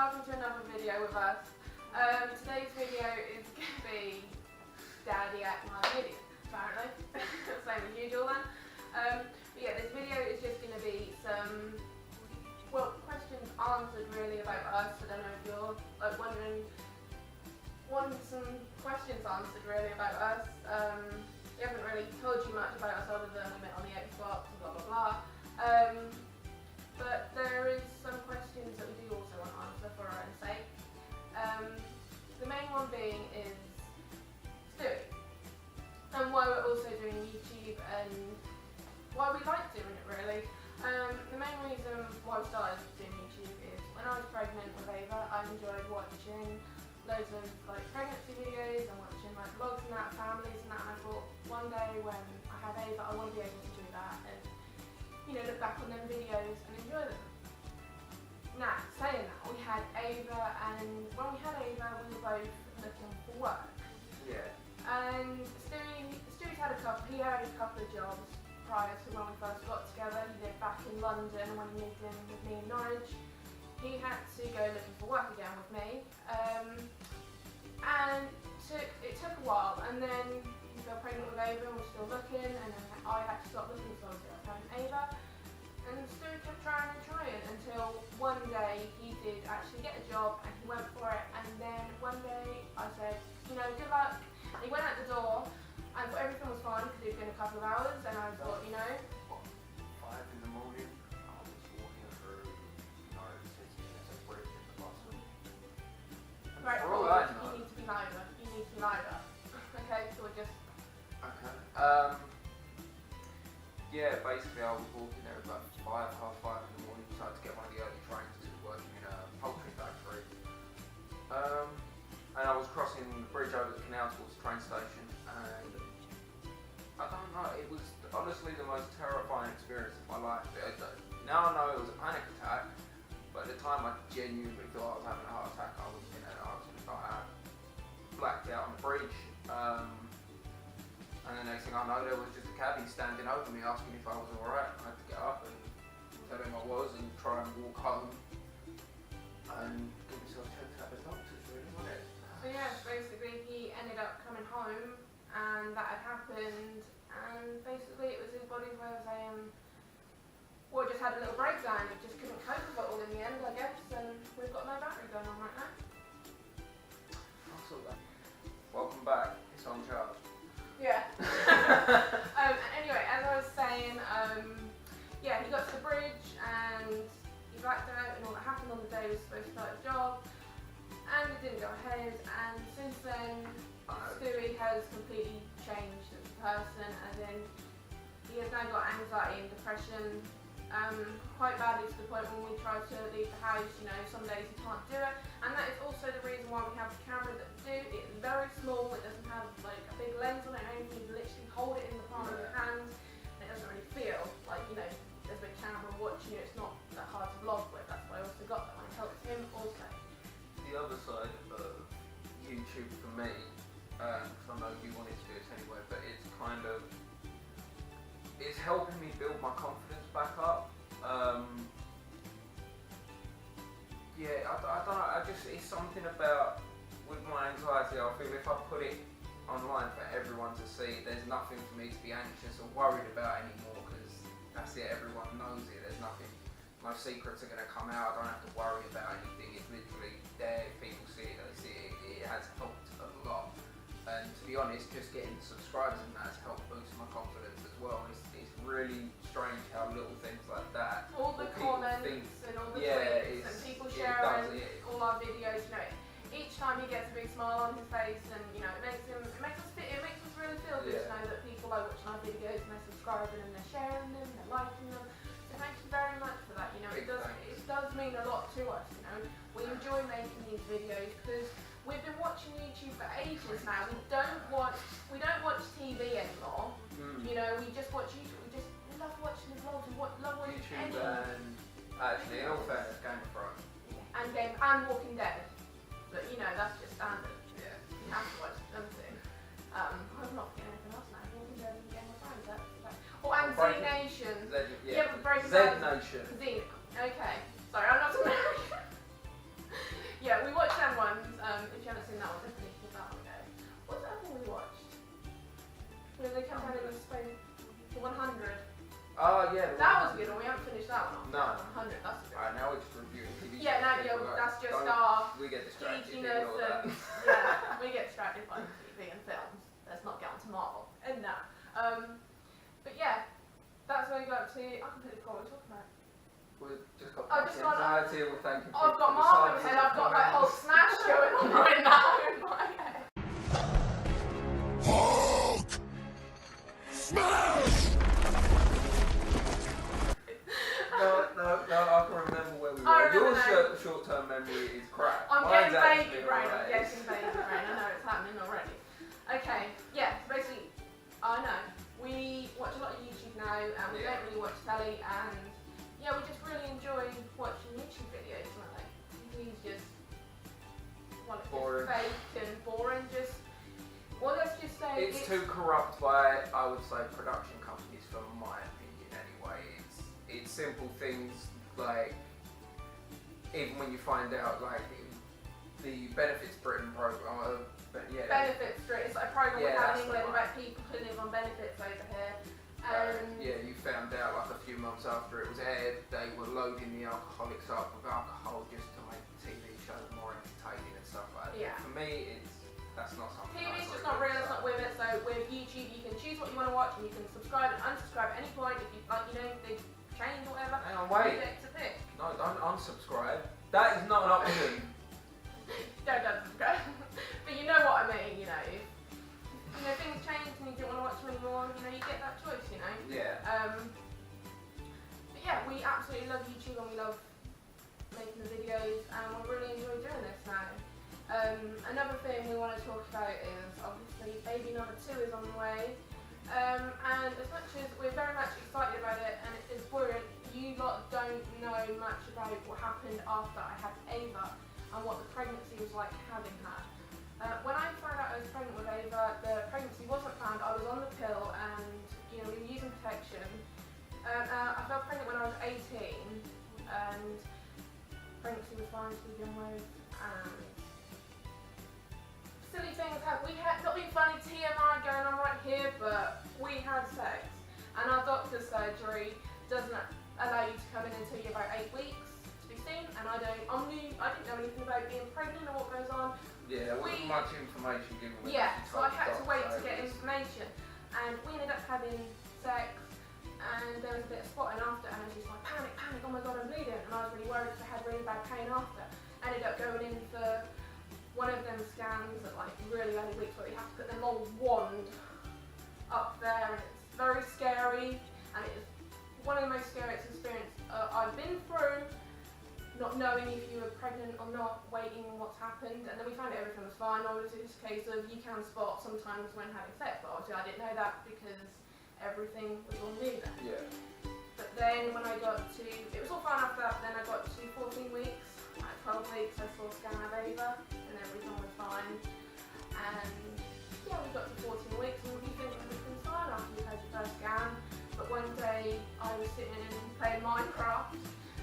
welcome to another video with us. Today's video is going to be Daddy at my video, apparently. Same as usual then. But yeah, this video is just going to be some, questions answered really about us. I don't know if you're wanting some questions answered really about us. We haven't really told you much about us other than we met on the Xbox and blah blah blah. But there is some questions that we do also want to answer for our own sake. The main one being is Stewie, and why we're also doing YouTube and why we like doing it really. The main reason why we started doing YouTube is when I was pregnant with Ava, I enjoyed watching loads of pregnancy videos and watching vlogs and that, families and that, and I thought one day when I have Ava I want to be able to do that and look back on them videos and enjoy them. Now, saying that, we had Ava, and when we had Ava, we were both looking for work. Yeah. And Stewie's had a couple of jobs prior to when we first got together. He lived back in London when he moved in with me in Norwich. He had to go looking for work again with me. And it took a while, and then we got pregnant with Ava and we're still looking, and then I had to stop looking, so I was found Ava. And Stewie kept trying until one day he did actually get a job and he went for it, and then one day I said, good luck. And he went out the door and thought everything was fine because it had been a couple of hours, and I thought, 5 in the morning, I was walking through Norwich City as a bridge in the bottom. right, For all I you know. need to be louder. You need to be louder. Okay, so we're just... Okay. Yeah, basically I was walking there about 5, half 5 in the morning, decided to get one of the early trains to working in a poultry factory. And I was crossing the bridge over the canal towards the train station, and I don't know, it was honestly the most terrifying experience of my life. Now I know it was a panic attack, but at the time I genuinely thought I was having a heart attack. I was going to die. Blacked out on the bridge. And the next thing I know, there was just a cabbie standing over me asking if I was alright. I had to get up and tell him I was and try and walk home and give myself a chance to have a doctor's, really, wasn't it? So yeah, basically he ended up coming home and that had happened, and basically it was his body's way of saying, well, it just had a little breakdown, it just couldn't cope with it all in the end, I guess, and we've got no battery going on right now. I saw that. Welcome back, it's on charge. Yeah. Anyway, as I was saying, yeah, he got to the bridge and he blacked out and all that happened on the day he was supposed to start his job, and it didn't go ahead, and since then Stewie has completely changed as a person, as in he has now got anxiety and depression quite badly, to the point when we try to leave the house, some days he can't do it, and that is also the reason why we have the camera that we do. It's very small, it doesn't have a big lens on it, and you can literally hold it in the palm of your hand, and it doesn't really feel like, there's a big camera watching you. It's not that hard to vlog with. That's why I also got that one. It helps him also. The other side of YouTube for me, because I know you wanted to do this anyway, but it's helping me build my confidence back up. Yeah, I don't know, it's something about, with my anxiety, I feel if I put it online for everyone to see, there's nothing for me to be anxious or worried about anymore, because that's it, everyone knows it, there's nothing, no secrets are going to come out, I don't have to worry about anything, it's literally there, if people see it, they see it, it has helped a lot. And to be honest, just getting the subscribers and that has helped boost my confidence as well. It's really strange how little things like that. All the comments and all the tweets and people sharing all our videos. Each time he gets a big smile on his face, and it makes us really feel good to know that people are watching our videos and they're subscribing and they're sharing them, they're liking them. So thank you very much for that. It does mean a lot to us. We enjoy making these videos because we've been watching YouTube for ages now. We don't watch TV anymore. We just watch YouTube. We love watching the vlogs and love watching YouTube anything. and actually, in all fairness, Game of Thrones. And Walking Dead. But that's just standard. Yeah. You have to watch them too. I'm not forgetting anything else now. Walking Dead and Game of Thrones. And Z Nation. Yeah, but Breaking Z Bad. Nation. Z. Okay. Sorry, I'm not American. now we're just reviewing TV shows. Yeah, no, yeah, Like, that's just don't- our We get distracted. geekiness Ignore that. and yeah, we get distracted by TV and films. Let's not get onto Marvel and that. But yeah, that's where we got to. I completely forgot what we're talking about. We've just got I've just got- anxiety. We're thanking I've people got for the Marvel in my signs head. of I've got the like whole comments. Smash going on right now in my head. Hulk! Smash! No, I can remember where we I were. Your remember now. short-term memory is crap. I'm Mine's getting actually baby brain. I'm alright. getting baby brain. I know it's happening already. Okay, yeah. So basically, I know we watch a lot of YouTube now, and we Yeah. don't really watch telly, and yeah, we just really enjoy watching YouTube videos. Like TV's just Boring. just fake and boring. Just well, let's just say It's too corrupt by, I would say, production companies, from my opinion anyway. It's simple things like, even when you find out like the Benefits Britain program, but yeah, Benefits Street. It's like a program we Yeah, have that's in the England one. about people who live on benefits over here. yeah, you found out like a few months after it was aired, they were loading the alcoholics up with alcohol just to make the TV show more entertaining and stuff like that. Yeah. For me, that's not something. TV's I just agree not real, with, it's not with it, so with YouTube you can choose what you want to watch and you can subscribe and unsubscribe at any point if you like, you know, they change or whatever. Hang on, You wait. get to pick. No, don't unsubscribe. That is not an option. Don't unsubscribe. But you know what I mean, you know. If you know, things change and you don't want to watch them anymore, you know, you get that choice, you know. Yeah. But yeah, we absolutely love YouTube and we love making the videos and we really enjoy doing this now. Another thing we want to talk about is obviously baby number 2 is on the way. And as much as we're very much excited about it and it is brilliant, you lot don't know much about what happened after I had Ava and what the pregnancy was like having her. When I found out I was pregnant with Ava, the pregnancy wasn't found. I was on the pill and we were using protection. I fell pregnant when I was 18 and pregnancy was fine to begin with. And silly things happened. We had, not being funny, TMI going on right here, but we had sex. And our doctor's surgery doesn't allow you to come in until you're about 8 weeks to be seen. And I didn't know anything about being pregnant or what goes on. Yeah, there wasn't much information given. when Yeah, she so told I had the to wait doctor, to get so it was- information. And we ended up having sex. And there was a bit of spotting after, and I was just like, panic, oh my god, I'm bleeding. And I was really worried because I had really bad pain after. Ended up going in for one of them scans at like really early weeks where you have to put the long wand up there, and it's very scary. And it is one of the most scariest experiences I've been through, not knowing if you were pregnant or not, waiting on what's happened. And then we found out everything was fine. Obviously, it's a case of you can spot sometimes when having sex, but obviously I didn't know that because everything was all new then. Yeah. But then when I got to, it was all fine after that, but then I got to 14 weeks, at 12 weeks I saw a scan of Ava and everything was fine. And yeah, we got to 14 weeks and we think everything's fine after we had your first scan. But one day I was sitting and playing Minecraft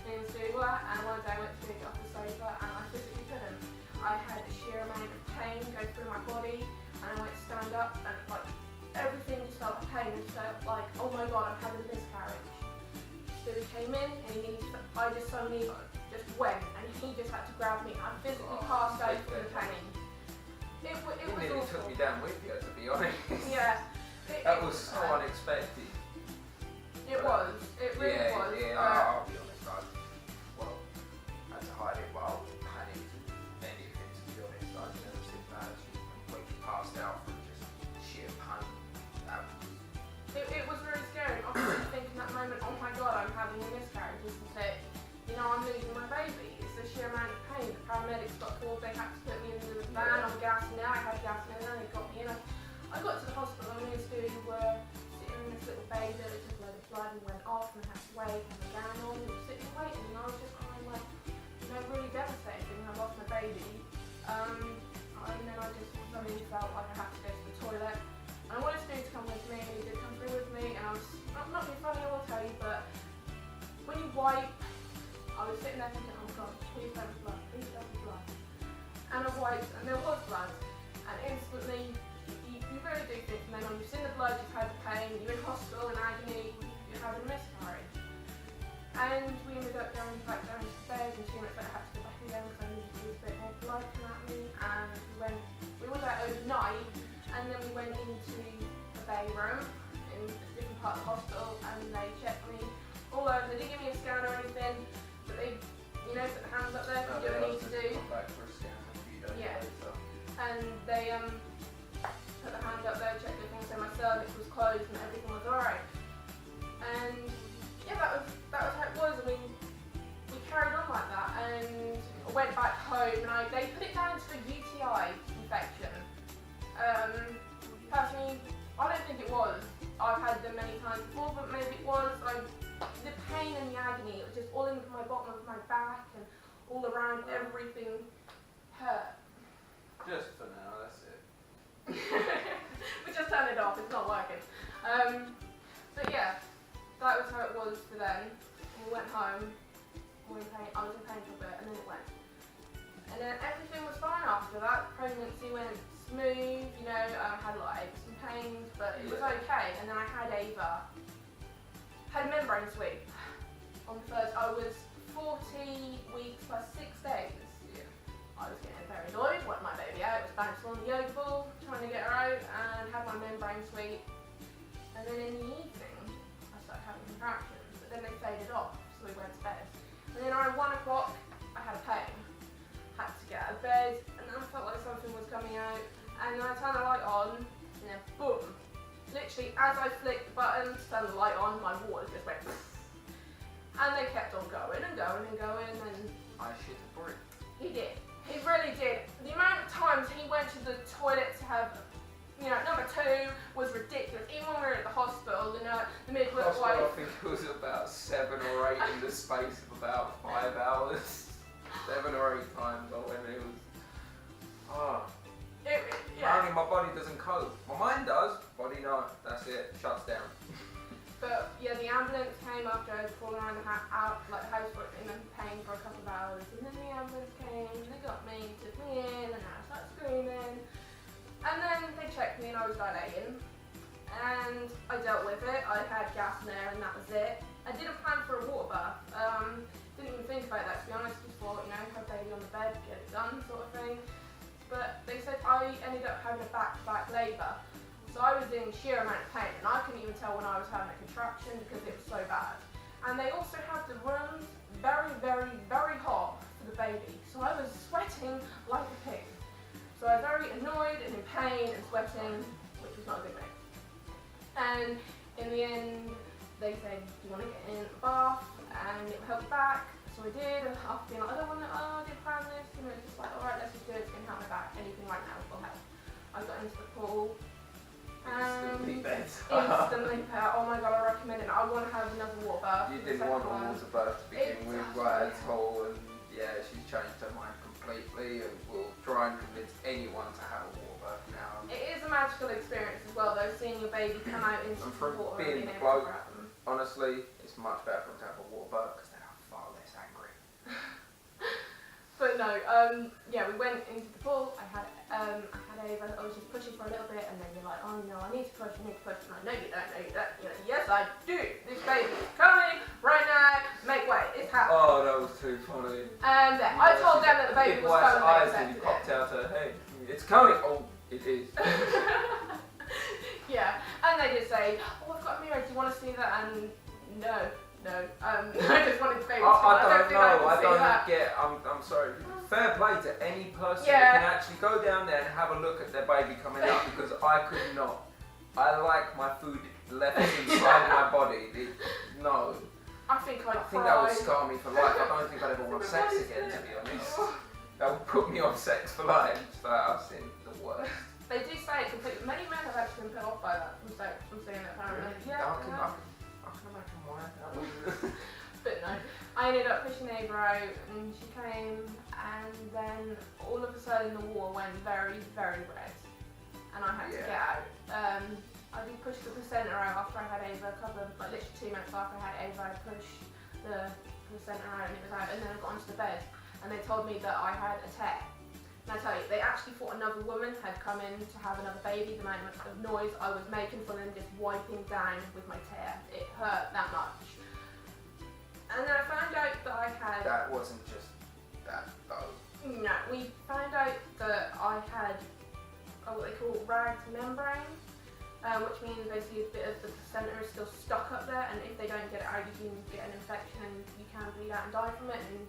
in Stuart, and one day I went to get off the sofa and I physically couldn't. I had a sheer amount of pain go through my body and I went to stand up and like everything just felt like pain and felt like, oh my god, I'm having a miscarriage. Stewie came in and I just suddenly just went and he just had to grab me. I physically passed out from the pain. It was nearly took awful. me down with you, to be honest. Yeah. That was so unexpected. It was. It really yeah, was. Yeah, I'll be honest. I had to hide it while panicked and anything, to be honest. I've never seen that. She completely passed out from just sheer pain. It was really scary. I was thinking that moment, oh my god, I'm having a miscarriage. Isn't it? You know, I'm losing my baby. It's the sheer amount of pain. The paramedics got called. They had to put me in the van on gas. Now I had gas and then they got me in. I got to the hospital and me and Stewie were sitting in this little bay that it took a load of blood and went off and I had to wait and the gown on. We were sitting waiting and I was just crying like, you know, really devastated and I lost my baby. And then I just suddenly felt like I had to go to the toilet. And I wanted Stewie to come with me and he did come through with me and I was, I'm not being funny, I will tell you, but when you wipe, I was sitting there thinking, oh god, please don't be blood, please don't be blood. And I wiped and there was blood. And instantly, you really do think, and then when you've seen the blood, you've had the pain, you're in hospital in agony, you're having a miscarriage. And we ended up going back down to bed you know, put the hands up there if you do what you need to do. Come back for a scan a few days Yeah. later. And they put the hand up there, checked everything, so my cervix was closed and everything was alright. And yeah, that was how it was. I mean, we carried on like that, and I went back home, and they put it down to a UTI infection. Personally, I don't think it was. I've had them many times before, but maybe it was. The pain and the agony, it was just all in my bottom of my back and all around, everything hurt. Just for now, that's it. We just turned it off, it's not working. But yeah, that was how it was for then. We went home, we were in pain, I was in pain for a bit, and then it went. And then everything was fine after that. Pregnancy went smooth, you know, I had a lot of aches and pains, but it was okay. And then I had Ava, had a membrane sweep. On the first, I was 40 weeks plus 6 days. Yeah. I was getting very annoyed, wanted my baby out, was bouncing on the yoga ball, trying to get her out, and had my membrane sweep. And then in the evening, I started having contractions, but then they faded off, so we went to bed. And then around 1 o'clock, I had a pain. Had to get out of bed, and then I felt like something was coming out, and then I turned the light on, and then boom. Literally, as I flicked the button to turn the light on, my water just went poof. And they kept on going and going and going, and I shit a brick. he did. He really did. The amount of times he went to the toilet to have, you know, number 2 was ridiculous. Even when we were at the hospital, you know, the midwife. Hospital, I think it was about 7 or 8 in the space of about 5 hours. 7 or 8 times I went. It was. Yeah. Only my body doesn't cope. My mind does. Body no. That's it. Shuts down. But yeah, the ambulance came after I was falling around the house in pain for a couple of hours, and then the ambulance came and they got me, took me in, and I started screaming. And then they checked me and I was dilating, and I dealt with it. I had gas in there and that was it. I didn't plan for a water bath. Didn't even think about that, to be honest. Just thought, you know, have baby on the bed, get it done, sort of thing. But they said I ended up having a back-to-back labour. So I was in sheer amount of pain, and I couldn't even tell when I was having a contraction because it was so bad. And they also had the rooms very, very, very hot for the baby. So I was sweating like a pig. So I was very annoyed and in pain and sweating, which was not a good thing. And in the end, they said, do you want to get in a bath? And it will help you back. So I did, and after being like, I don't want to, I didn't plan this, you know, just like, alright, let's just do it, it's going to help my back, anything right now will help. I got into the pool, Instantly better. instantly better. Oh my god, I recommend it. I want to have another water bath. You didn't want a water bath to begin with, Exactly. right at all, and yeah, she's changed her mind completely, and we'll try and convince anyone to have a water bath now. It is a magical experience as well, though, seeing your baby come out into And the from water being and being the able to bloke, grab them. honestly, it's much better for them to have a water bath because they are far less angry. But no, yeah, we went into the pool. I had Ava. I was just pushing for a little bit, and then you're like, oh no, I need to push. And I'm like, no, you don't. No, you don't. You're like, yes, I do. This baby's coming right now. Make way. It's happening. Oh, that was too funny. And I told them that the baby was coming. They Eyes and accepted popped it. out her head. It's coming. Oh, it is. Yeah, and they did say, oh, I've got a mirror. Do you want to see that? And no. I just wanted the baby to come. I don't know. I don't that. get. I'm sorry. Fair play to any person Yeah. that can actually go down there and have a look at their baby coming out, because I could not. I like my food left inside my body. No. I think I'd I think that would scar me for life. I don't think I'd ever want sex again, to be honest. That would put me off sex for life. So I've seen the worst. They do say it completely. Many men have actually been put off by that from seeing that apparently. Yeah. I can imagine why. But no, I ended up pushing Ava out, and she came, and then all of a sudden the water went very, very red, and I had to get out. I did push the placenta out after I had Ava, literally 2 minutes after I had Ava, I pushed the placenta out and it was out, and then I got onto the bed, and they told me that I had a tear. And I tell you, they actually thought another woman had come in to have another baby. The amount of noise I was making for them just wiping down with my tear, it hurt that much. And then I found out that I had... That wasn't just that though. No, we found out that I had what they call ragged membrane, which means basically a bit of the placenta is still stuck up there, and if they don't get it out, you can get an infection and you can bleed out and die from it. And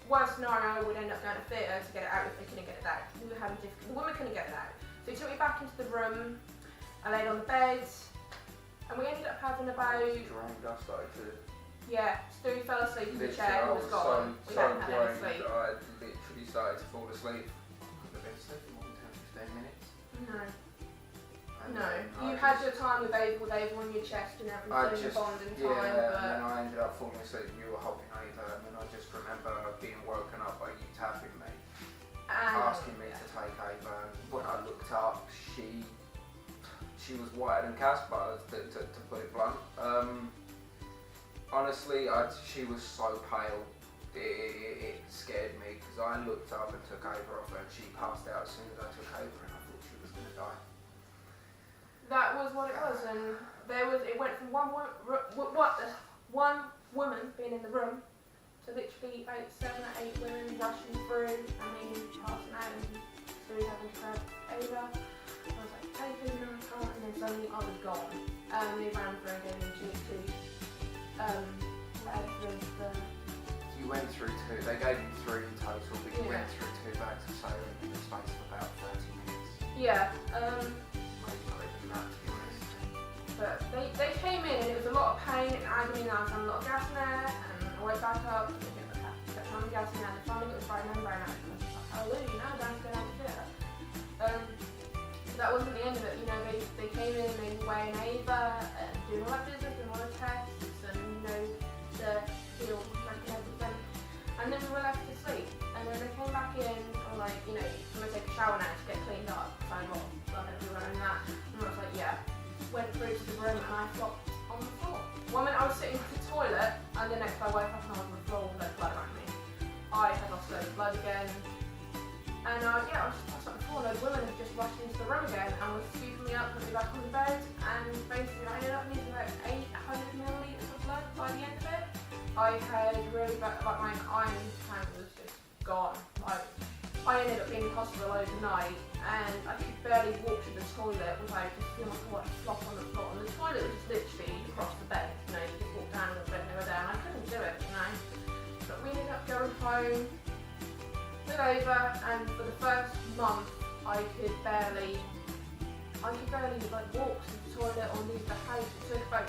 worst scenario, would end up going to theatre to get it out if they couldn't get it out. We were having difficulty. The woman couldn't get it out. So he took me back into the room. I laid on the bed, and we ended up having about... Drained, I started to... Yeah, Stewie fell asleep in the Literally, chair I and was was gone. We so hadn't had any drained, sleep. I literally started to fall asleep. I couldn't have been asleep for more than 10, 15 minutes. No. And No. then You I had just- your time with Ava on your chest and everything, I the just, bonding yeah, time, and but... then I ended up falling asleep and you were holding Ava, and then I just remember being woken up by you tapping me, asking me to take Ava, and when I looked up, she was whiter than Casper, to put it blunt. Honestly, she was so pale, it scared me, because I looked up and took Ava off her, and she passed out as soon as I took Ava, and I thought she was going to die. That was what it was, and it went from one woman being in the room to literally about 7 or 8 women rushing through and me passing out and Stewie having to grab Ava. I was like, take her, no, I can't, and then suddenly I was gone. They ran through and gave me the You went through 2, they gave you 3 in total, but you Yeah. went through 2 bags of saline in the space of about 30 minutes. yeah. Maybe not even that, to be honest. But they came in and it was a lot of pain and agony and I was having a lot of gas in there and I went back up and kept having gas in there and finally got the right membrane out and I was like, hallelujah, now I'm going to go down to theatre. That wasn't the end of it, you know, they came in and they were weighing Ava and doing all that business, doing all the tests and, you know, the heel and everything. And then we were left to sleep. And then they came back in and like, you know, I'm going to take a shower now to get cleaned up. So I'm going to be wearing that. And I was like, yeah. Went through to the room and I flopped on the floor. One minute I was sitting in the toilet and the next I woke up and I was on the floor with no blood around me. I had lost loads of blood again. And yeah, I was just passed on the floor. Those women had just rushed into the room again and was scooping me up, putting me back on the bed. And basically I ended up losing about 800 millilitres of blood by the end of it. I had really bad, like my iron tank was just gone. Like, I ended up being in hospital overnight and I could barely walk to the toilet without just feeling like a flop on the floor. And the toilet was just literally across the bed, you know, you just walk down and the bed and they were there and I couldn't do it, you know. But we ended up going home with Ava and for the first month I could barely like walk to the toilet or leave the house. It took about,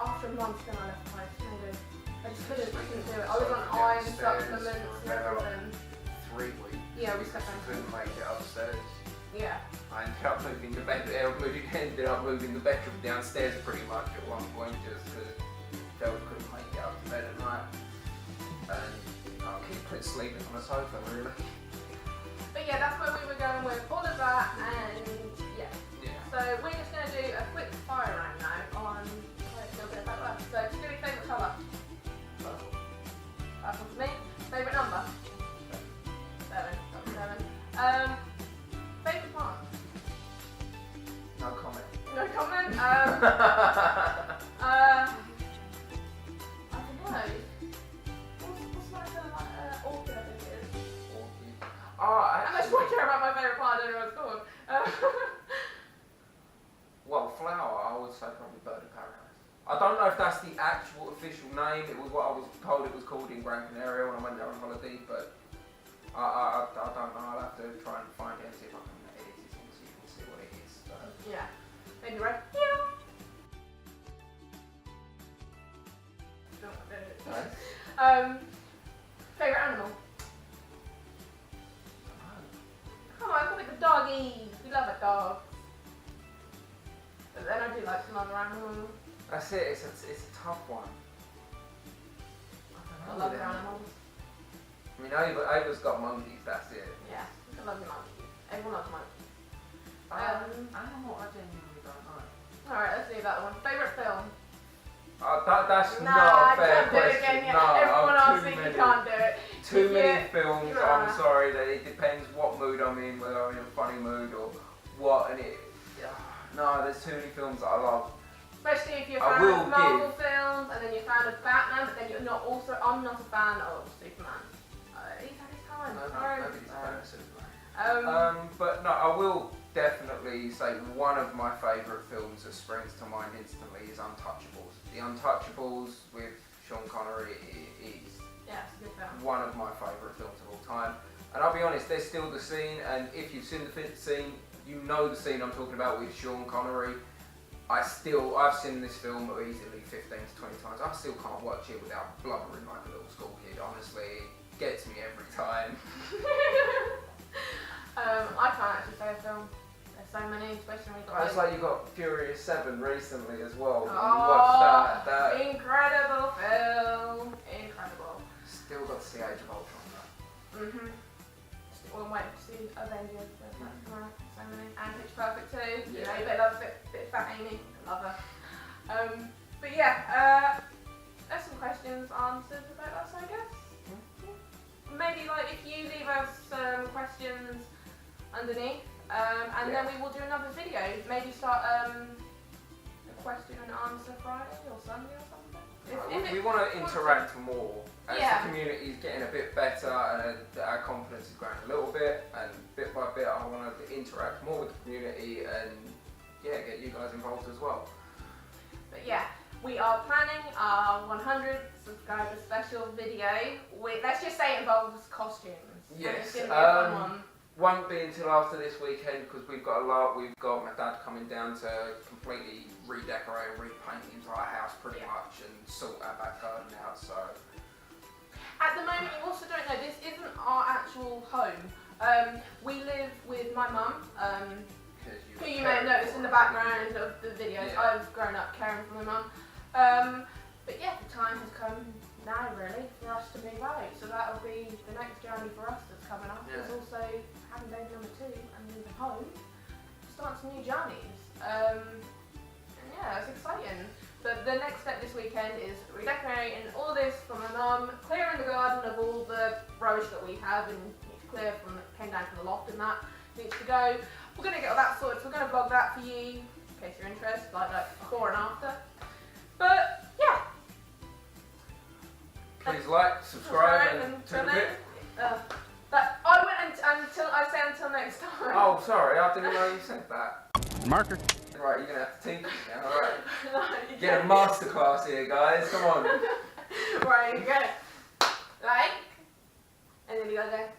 after a month then I left the house, maybe. I just couldn't do it. I was on iron supplements and everything. 3 weeks. Yeah, we slept couldn't make it upstairs. Yeah. I ended up moving the bedroom downstairs pretty much at one point just because Joe couldn't make it up to bed at night. And I keep sleeping on the sofa really. But yeah, that's where we were going with all of that and yeah. Yeah. So we're just going to do a quick fire round now on a little bit about that. So just do your favourite colour. That's one for me. Favourite number? 7. Favourite plant? No comment. No comment. I don't know. What's my kind of like orchid? I think it is. Orchid. Unless you care about my favourite plant, I don't know what it's called. Well, flower, I would say probably bird of paradise. I don't know if that's the actual official name. It was what I was told it was called in Gran Canaria when I went there on holiday, but I don't know. I'll have to try and find it and see if I can edit it in so you can see what it is. But Yeah. Maybe right here. Favourite animal? Come on, come with the doggies. We love a dog. But then I do like some other animals. that's it. It's a tough one. I love your animals. I mean, Ava's got monkeys. That's it. Yeah, I love your monkeys. Everyone loves monkeys. Animal, I genuinely don't know. Alright, let's do that one. Favourite film? That's Nah, not a I fair can't do it question. again. Yeah. No, Everyone too else thinks you many. can't do it. Too many Yeah. films. Nah. I'm sorry. That it depends what mood I'm in, whether I'm in a funny mood or what. And no, there's too many films that I love. Especially if you're a I fan will of Marvel films and then you're a fan of Batman, but then you're not also. I'm not a fan of Superman. He's had his time. Nobody's a fan of Superman. Um, But no, I will definitely say one of my favourite films that springs to mind instantly is Untouchables. The Untouchables with Sean Connery is Yeah, it's a good film. One of my favourite films of all time. And I'll be honest, there's still the scene, and if you've seen the scene, you know the scene I'm talking about with Sean Connery. I've seen this film easily 15 to 20 times. I still can't watch it without blubbering like a little school kid. Honestly, it gets me every time. I can't actually say a film. There's so many, especially when It's like you got Furious 7 recently as well. Oh, You watched that. Incredible film. Incredible. Still got to see Age of Ultron though. Well, I'm waiting to see Avengers. So many. And Pitch Perfect too. You Yeah. know, you better love a bit of Fat Amy. I love her. But yeah, there's some questions answered about us, I guess. Maybe like if you leave us some questions underneath, and then we will do another video. Maybe start a question and answer Friday or Sunday or something. We want to interact more as Yeah. the community is getting a bit better and our confidence is growing a little bit, and bit by bit I want to interact more with the community and get you guys involved as well. But yeah, we are planning our 100 subscriber special video. Let's just say it involves costumes. Yes, It's going to be a fun one. won't be until after this weekend because we've got a lot. We've got my dad coming down to completely redecorate and repaint the entire house pretty much and sort our back garden out. So At the moment, you also don't know, this isn't our actual home. We live with my mum, who you may have noticed in the background of the videos. Yeah. I've grown up caring for my mum. But yeah, the time has come now really for us to move out. So that'll be the next journey for us that's coming up. Yeah. Is also having baby number 2 and moving home to start some new journeys. And yeah, it's exciting. But the next step this weekend is redecorating all this for my mum, clearing the garden of all the rubbish that we have and clear from came down from the loft and that needs to go. We're gonna get all that sorted, so we're gonna vlog that for you in case you're interested, like before and after. But yeah. please like, subscribe, and turn toodle bit. But I went until next time. Oh, sorry, I didn't know you said that. Marker. Right, you're gonna have to teach me now. All right, No, you get a don't. masterclass here, guys. Come on. Right, you go. Like, and then you go there.